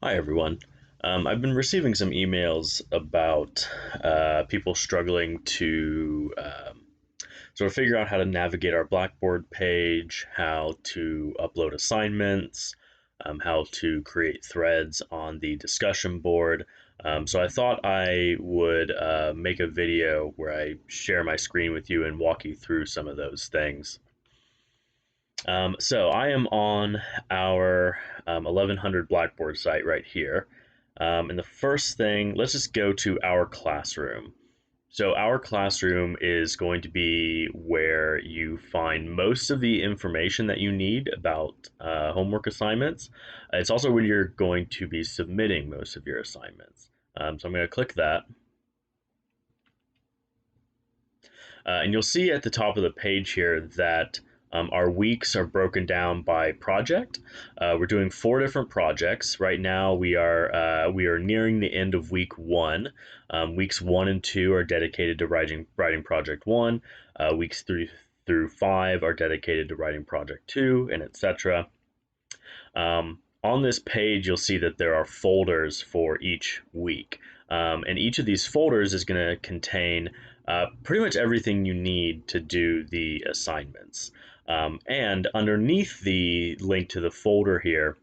Hi, everyone. I've been receiving some emails about people struggling to sort of figure out how to navigate our Blackboard page, how to upload assignments, how to create threads on the discussion board. So I thought I would make a video where I share my screen with you and walk you through some of those things. So I am on our 1100 Blackboard site right here. And the first thing, let's just go to our classroom. So our classroom is going to be where you find most of the information that you need about homework assignments. It's also where you're going to be submitting most of your assignments. So I'm going to click that. And you'll see at the top of the page here that our weeks are broken down by project. We're doing 4 different projects right now. We are nearing the end of week 1. Weeks 1 and 2 are dedicated to writing project 1. Weeks 3 through 5 are dedicated to writing project 2, and etc. On this page, you'll see that there are folders for each week. And each of these folders is going to contain pretty much everything you need to do the assignments. And underneath the link to the folder here,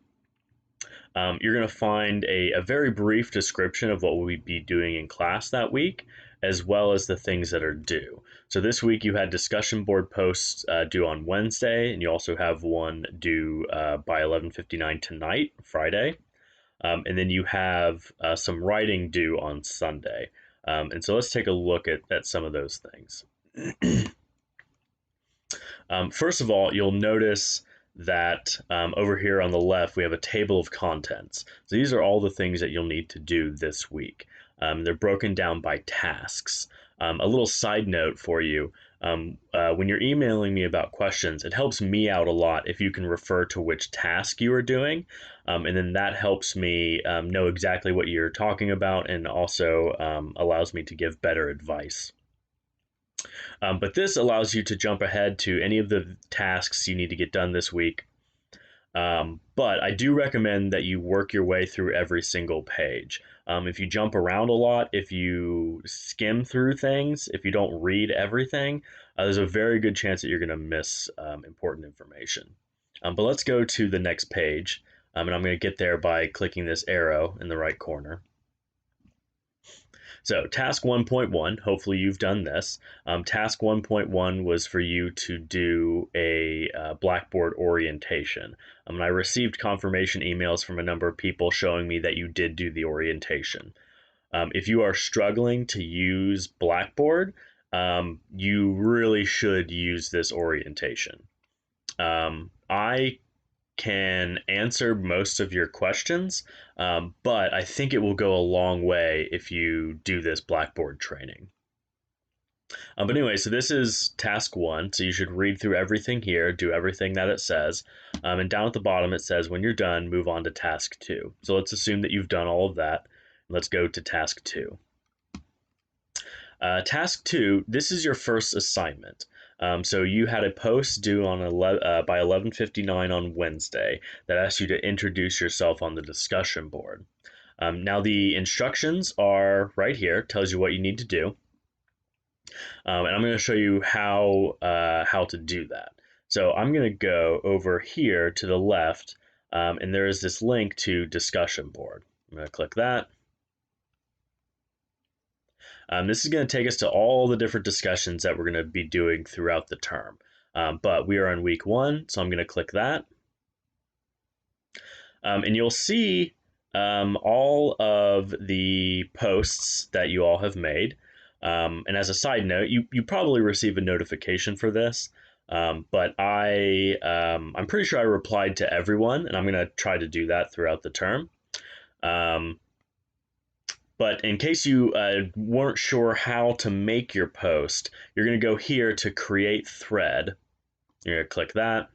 you're going to find a very brief description of what we'll be doing in class that week, as well as the things that are due. So this week you had discussion board posts due on Wednesday, and you also have one due by 11:59 tonight, Friday. And then you have some writing due on Sunday. And so let's take a look at some of those things. First of all, you'll notice that over here on the left, we have a table of contents. So these are all the things that you'll need to do this week. They're broken down by tasks. A little side note for you, when you're emailing me about questions, it helps me out a lot if you can refer to which task you are doing. And then that helps me know exactly what you're talking about, and also allows me to give better advice. But this allows you to jump ahead to any of the tasks you need to get done this week. But I do recommend that you work your way through every single page. If you jump around a lot, if you skim through things, if you don't read everything, there's a very good chance that you're going to miss important information. But let's go to the next page, and I'm going to get there by clicking this arrow in the right corner. So task 1.1, hopefully you've done this. Task 1.1 was for you to do a Blackboard orientation. And I received confirmation emails from a number of people showing me that you did do the orientation. If you are struggling to use Blackboard, you really should use this orientation. I can answer most of your questions, but I think it will go a long way if you do this Blackboard training. But anyway, so this is task 1, so you should read through everything here, do everything that it says, and down at the bottom it says when you're done, move on to task 2. So let's assume that you've done all of that. Let's go to task 2. Task 2, this is your first assignment. So you had a post due on by 11:59 on Wednesday that asked you to introduce yourself on the discussion board. Now the instructions are right here, tells you what you need to do, and I'm going to show you how to do that. So I'm going to go over here to the left, and there is this link to discussion board. I'm going to click that. This is going to take us to all the different discussions that we're going to be doing throughout the term. But we are on week 1, so I'm going to click that. And you'll see all of the posts that you all have made. And as a side note, you probably receive a notification for this. But I'm pretty sure I replied to everyone, and I'm going to try to do that throughout the term. But in case you weren't sure how to make your post, you're going to go here to create thread. You're going to click that.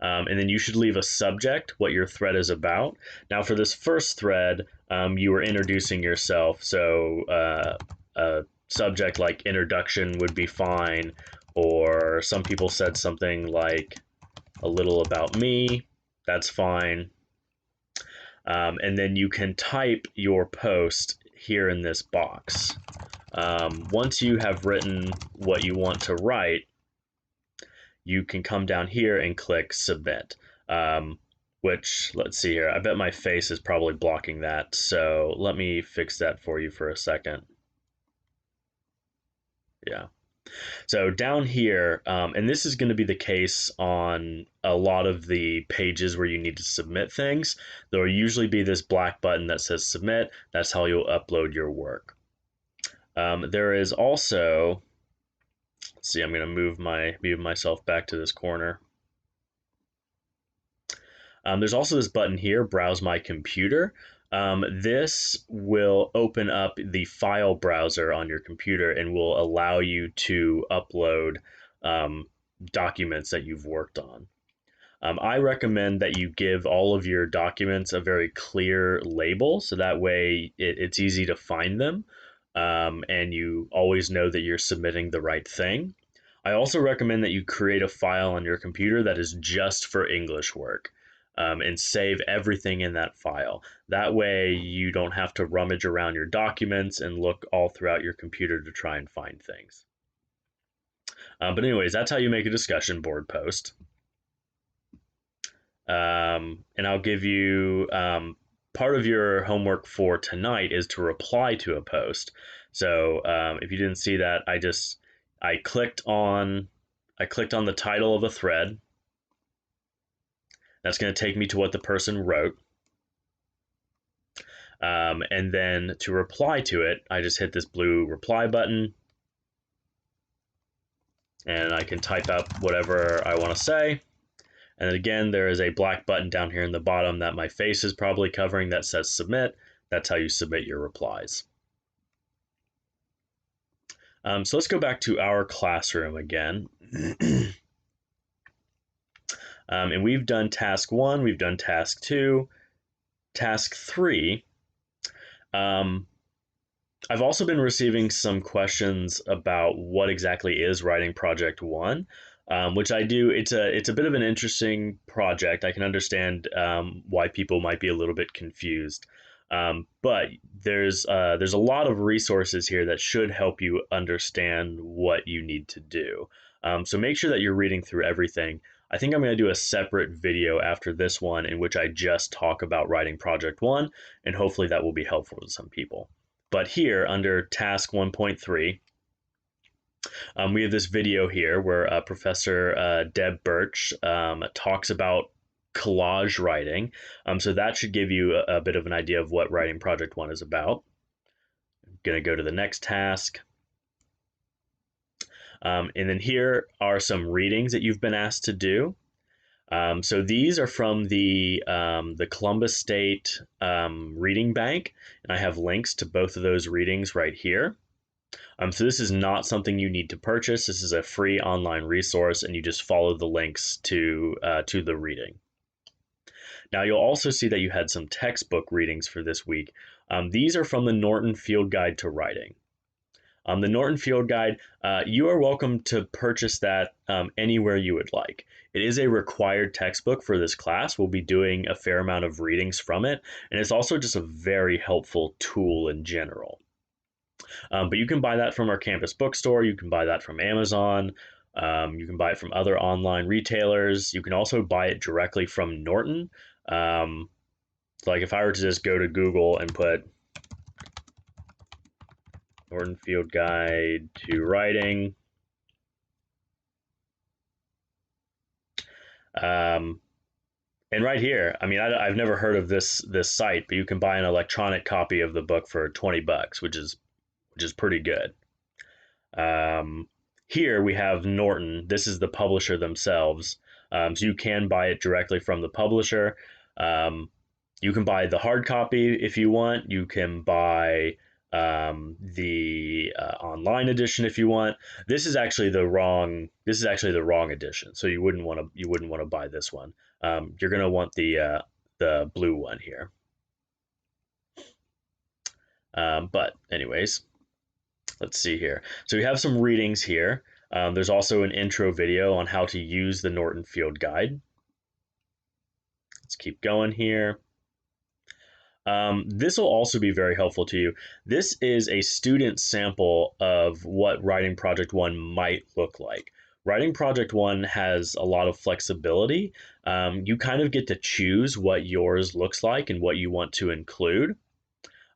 And then you should leave a subject, what your thread is about. Now for this first thread, you were introducing yourself. So a subject like introduction would be fine. Or some people said something like a little about me. That's fine. And then you can type your post here in this box. Once you have written what you want to write, you can come down here and click submit. Which, let's see here, I bet my face is probably blocking that, so let me fix that for you for a second. Yeah. So down here, and this is going to be the case on a lot of the pages where you need to submit things, there will usually be this black button that says submit. That's how you'll upload your work. There is also, let's see, I'm going to move myself back to this corner. There's also this button here, Browse My Computer. This will open up the file browser on your computer and will allow you to upload documents that you've worked on. I recommend that you give all of your documents a very clear label, so that way it's easy to find them, and you always know that you're submitting the right thing. I also recommend that you create a file on your computer that is just for English work. And save everything in that file. That way you don't have to rummage around your documents and look all throughout your computer to try and find things. But anyways, that's how you make a discussion board post. And I'll give you part of your homework for tonight is to reply to a post. So if you didn't see that, I clicked on the title of a thread. That's going to take me to what the person wrote. And then to reply to it, I just hit this blue reply button. And I can type out whatever I want to say. And then again, there is a black button down here in the bottom that my face is probably covering that says submit. That's how you submit your replies. So let's go back to our classroom again. And we've done task 1, we've done task 2, task 3. I've also been receiving some questions about what exactly is writing project 1, which I do. It's a bit of an interesting project. I can understand why people might be a little bit confused. But there's a lot of resources here that should help you understand what you need to do. So make sure that you're reading through everything. I think I'm going to do a separate video after this one in which I just talk about writing project 1, and hopefully that will be helpful to some people. But here under task 1.3, we have this video here where Professor Deb Birch talks about collage writing. So that should give you a bit of an idea of what writing project 1 is about. I'm going to go to the next task. And then here are some readings that you've been asked to do. So these are from the Columbus State Reading Bank, and I have links to both of those readings right here. So this is not something you need to purchase. This is a free online resource, and you just follow the links to the reading. Now you'll also see that you had some textbook readings for this week. These are from the Norton Field Guide to Writing. The Norton Field Guide, you are welcome to purchase that anywhere you would like. It is a required textbook for this class. We'll be doing a fair amount of readings from it, and it's also just a very helpful tool in general. But you can buy that from our campus bookstore. You can buy that from Amazon. You can buy it from other online retailers. You can also buy it directly from Norton. Like if I were to just go to Google and put Norton Field Guide to Writing. And right here, I mean, I've never heard of this site, but you can buy an electronic copy of the book for $20, which is pretty good. Here we have Norton. This is the publisher themselves, so you can buy it directly from the publisher. You can buy the hard copy if you want. You can buy the online edition if you want. This is actually the wrong edition, so you wouldn't want to buy this one. You're going to want the blue one here. But anyways, let's see here. So we have some readings here. There's also an intro video on how to use the Norton Field Guide. Let's keep going here. This will also be very helpful to you. This is a student sample of what Writing Project One might look like. Writing Project One has a lot of flexibility. You kind of get to choose what yours looks like and what you want to include.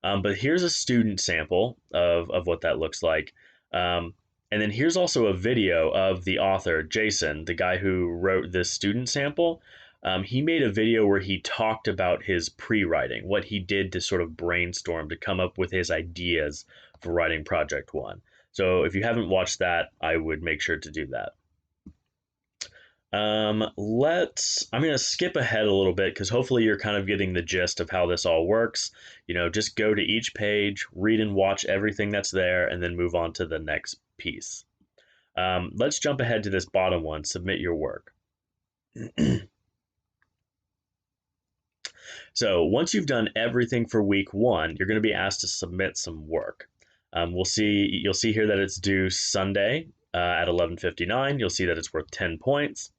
But here's a student sample of what that looks like. And then here's also a video of the author, Jason, the guy who wrote this student sample. He made a video where he talked about his pre-writing, what he did to sort of brainstorm to come up with his ideas for writing Project One. So if you haven't watched that, I would make sure to do that. I'm going to skip ahead a little bit because hopefully you're kind of getting the gist of how this all works. Just go to each page, read and watch everything that's there, and then move on to the next piece. Let's jump ahead to this bottom one, submit your work. So once you've done everything for week one, you're going to be asked to submit some work. You'll see here that it's due Sunday at 11:59. You'll see that it's worth 10 points.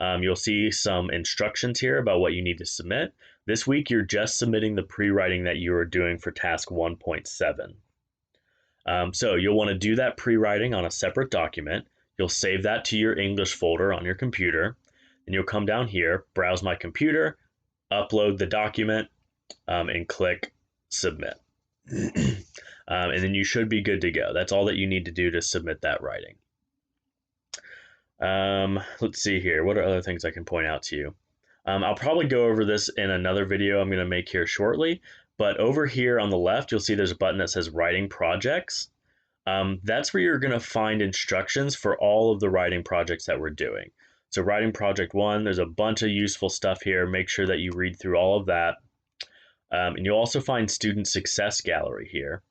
You'll see some instructions here about what you need to submit. This week, you're just submitting the pre-writing that you are doing for task 1.7. So you'll want to do that pre-writing on a separate document. You'll save that to your English folder on your computer. And you'll come down here, browse my computer, upload the document, and click submit. And then you should be good to go. That's all that you need to do to submit that writing. Let's see here. What are other things I can point out to you? I'll probably go over this in another video I'm going to make here shortly. But over here on the left, you'll see there's a button that says Writing Projects. That's where you're going to find instructions for all of the writing projects that we're doing. So Writing Project One, there's a bunch of useful stuff here. Make sure that you read through all of that. And you'll also find Student Success Gallery here.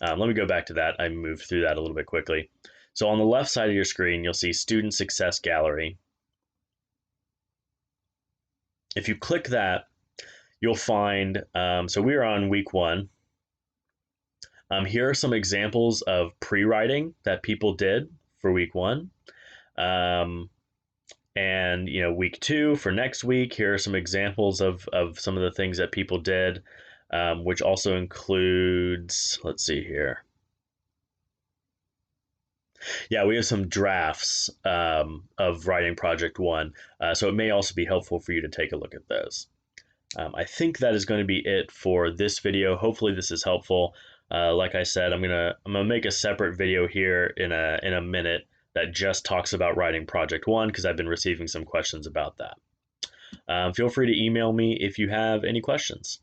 Let me go back to that. I moved through that a little bit quickly. So on the left side of your screen, you'll see Student Success Gallery. If you click that, you'll find, so we're on week one. Here are some examples of pre-writing that people did for week one. And week two for next week, here are some examples of some of the things that people did, which also includes, let's see here. Yeah, we have some drafts of Writing Project One, so it may also be helpful for you to take a look at those. I think that is going to be it for this video. Hopefully this is helpful. Like I said, I'm gonna make a separate video here in a minute that just talks about Writing Project One because I've been receiving some questions about that. Feel free to email me if you have any questions.